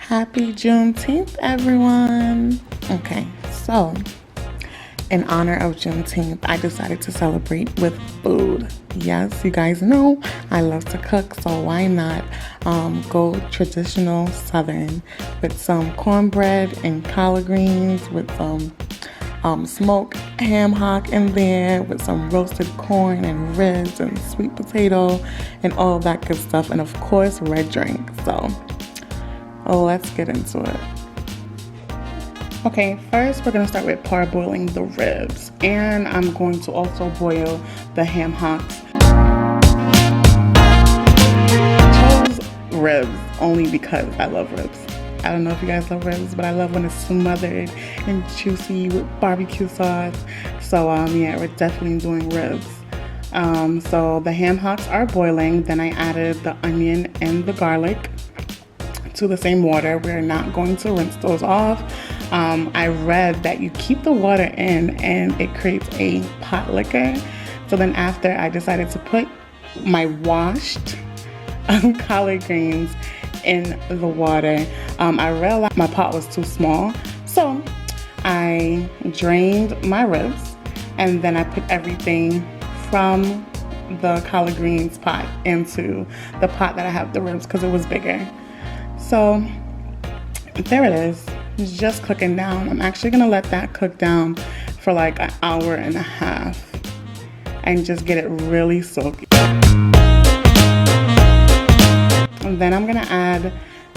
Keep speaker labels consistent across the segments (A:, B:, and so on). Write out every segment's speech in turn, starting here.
A: Happy Juneteenth, everyone. Okay, so in honor of Juneteenth, I decided to celebrate with food. Yes, you guys know I love to cook, so why not go traditional Southern with some cornbread and collard greens with some smoked ham hock in there with some roasted corn and ribs and sweet potato and all that good stuff, and of course red drink. So let's get into it. Okay, first we're gonna start with parboiling the ribs, and I'm going to also boil the ham hocks. I chose ribs only because I love ribs. I don't know if you guys love ribs, but I love when it's smothered and juicy with barbecue sauce. So yeah, we're definitely doing ribs. So the ham hocks are boiling. Then I added the onion and the garlic to the same water. We're not going to rinse those off. I read that you keep the water in and it creates a pot liquor. So then after, I decided to put my washed collard greens in the water. I realized my pot was too small, so I drained my ribs and then I put everything from the collard greens pot into the pot that I have the ribs because it was bigger. So there it is. It's just cooking down. I'm actually gonna let that cook down for like an hour and a half and just get it really soaky. And then I'm gonna add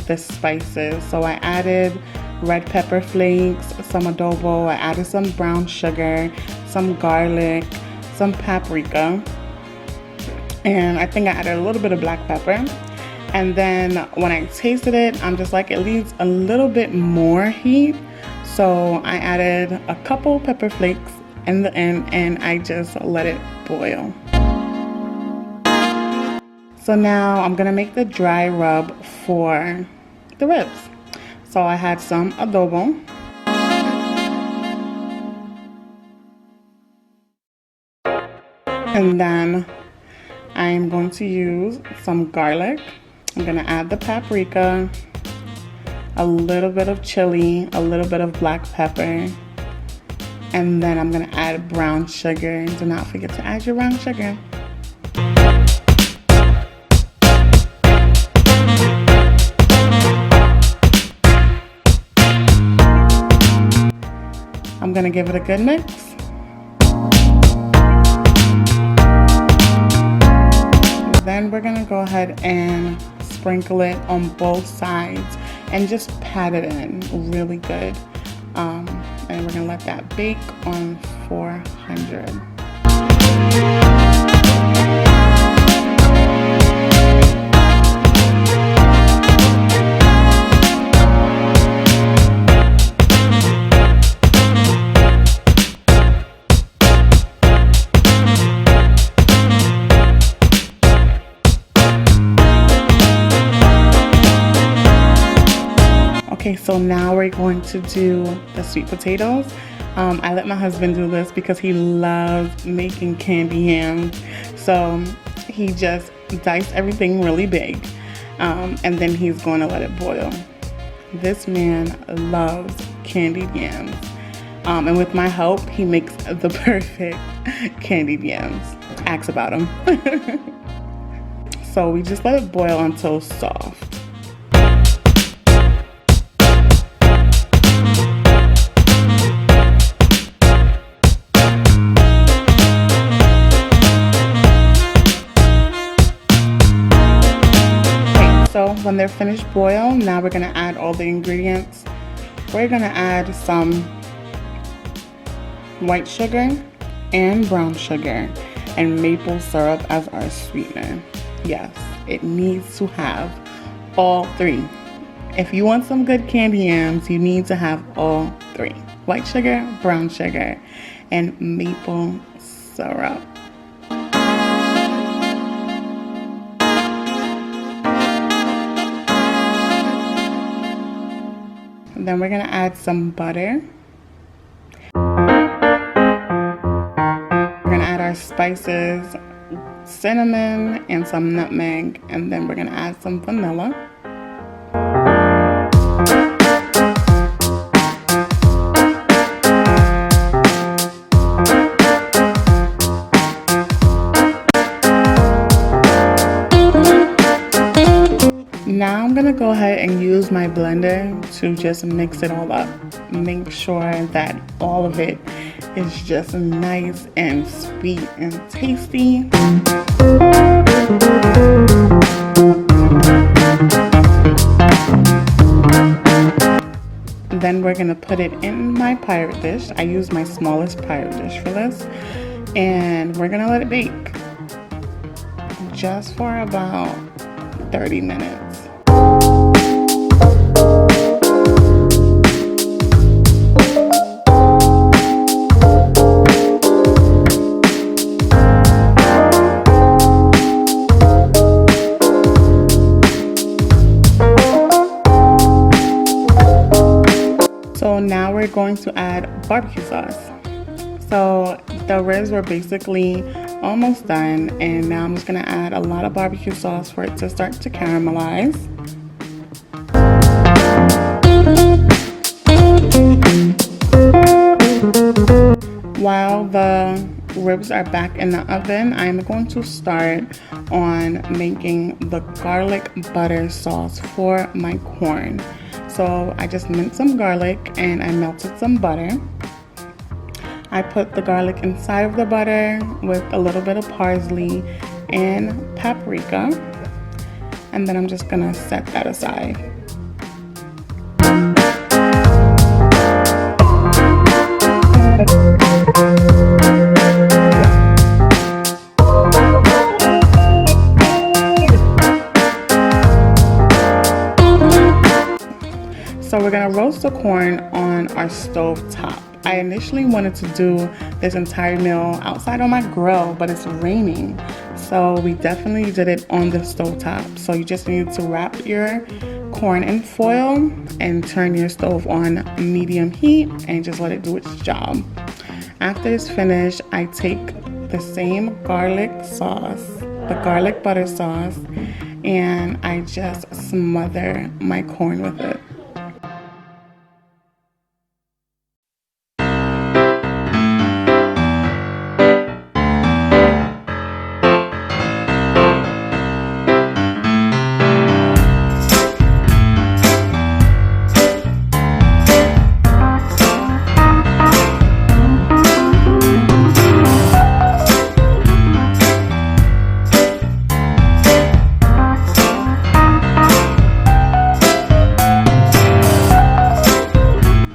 A: the spices. So I added red pepper flakes, some adobo, I added some brown sugar, some garlic, some paprika, and I think I added a little bit of black pepper. And then when I tasted it, I'm just like, it needs a little bit more heat. So I added a couple pepper flakes in the end and I just let it boil. So now I'm gonna make the dry rub for the ribs. So I had some adobo. And then I'm going to use some garlic. I'm gonna add the paprika, a little bit of chili, a little bit of black pepper, and then I'm gonna add brown sugar. Do not forget to add your brown sugar. I'm gonna give it a good mix. Then we're gonna go ahead and sprinkle it on both sides and just pat it in really good. And we're gonna let that bake on 400. Okay, so now we're going to do the sweet potatoes. I let my husband do this because he loves making candy yams. So he just diced everything really big, and then he's going to let it boil. This man loves candied yams. And with my help, he makes the perfect candied yams. Ask about him. So we just let it boil until soft. So when they're finished boil, now we're gonna add all the ingredients. We're gonna add some white sugar and brown sugar and maple syrup as our sweetener. Yes, it needs to have all three. If you want some good candy yams, you need to have all three: white sugar, brown sugar, and maple syrup. Then we're gonna add some butter. We're gonna add our spices, cinnamon and some nutmeg, and then we're gonna add some vanilla. now I'm gonna go ahead and use my blender to just mix it all up. Make sure that all of it is just nice and sweet and tasty. Then we're gonna put it in my pirate dish. I use my smallest pirate dish for this. And we're gonna let it bake just for about 30 minutes. So now we're going to add barbecue sauce. So the ribs were basically almost done, and now I'm just gonna add a lot of barbecue sauce for it to start to caramelize. While the ribs are back in the oven, I'm going to start on making the garlic butter sauce for my corn. So I just minced some garlic and I melted some butter. I put the garlic inside of the butter with a little bit of parsley and paprika, and then I'm just gonna set that aside. So we're gonna roast the corn on our stove top. I initially wanted to do this entire meal outside on my grill, but it's raining. So we definitely did it on the stove top. So you just need to wrap your corn in foil and turn your stove on medium heat and just let it do its job. After it's finished, I take the same garlic sauce, the garlic butter sauce, and I just smother my corn with it.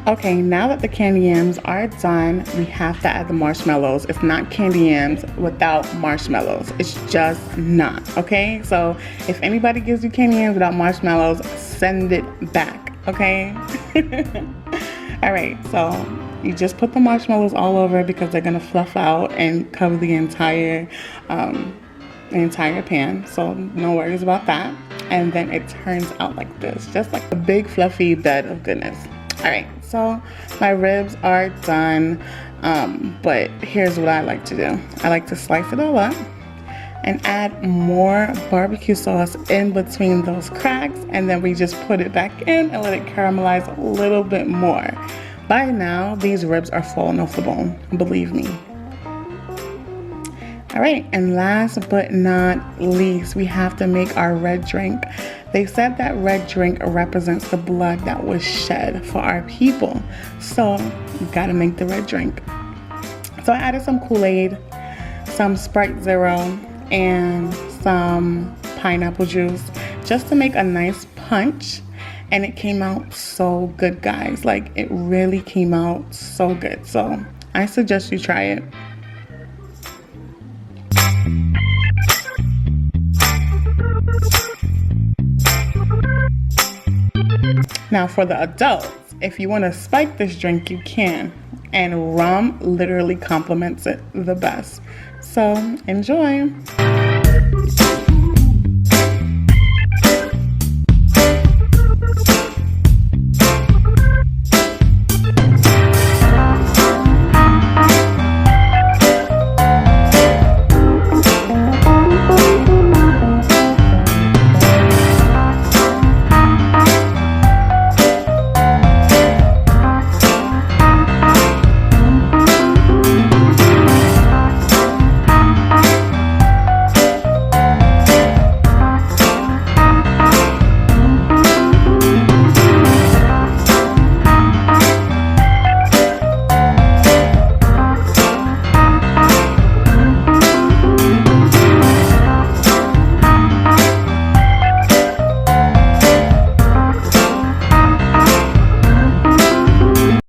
A: Okay, now that the candy yams are done, we have to add the marshmallows. It's not candy yams without marshmallows. It's just not, okay? So if anybody gives you candy yams without marshmallows, send it back, okay? All right, so you just put the marshmallows all over because they're gonna fluff out and cover the entire pan. So no worries about that. And then it turns out like this, just like a big fluffy bed of goodness. All right, so my ribs are done, but here's what I like to do. I like to slice it all up and add more barbecue sauce in between those cracks, and then we just put it back in and let it caramelize a little bit more. By now, these ribs are falling off the bone, believe me. All right, and last but not least, we have to make our red drink. They said that red drink represents the blood that was shed for our people. So you gotta make the red drink. So I added some Kool-Aid, some Sprite Zero, and some pineapple juice just to make a nice punch. And it came out so good, guys. Like, it really came out so good. So I suggest you try it. Now for the adults, if you want to spike this drink, you can. And rum literally complements it the best. So enjoy.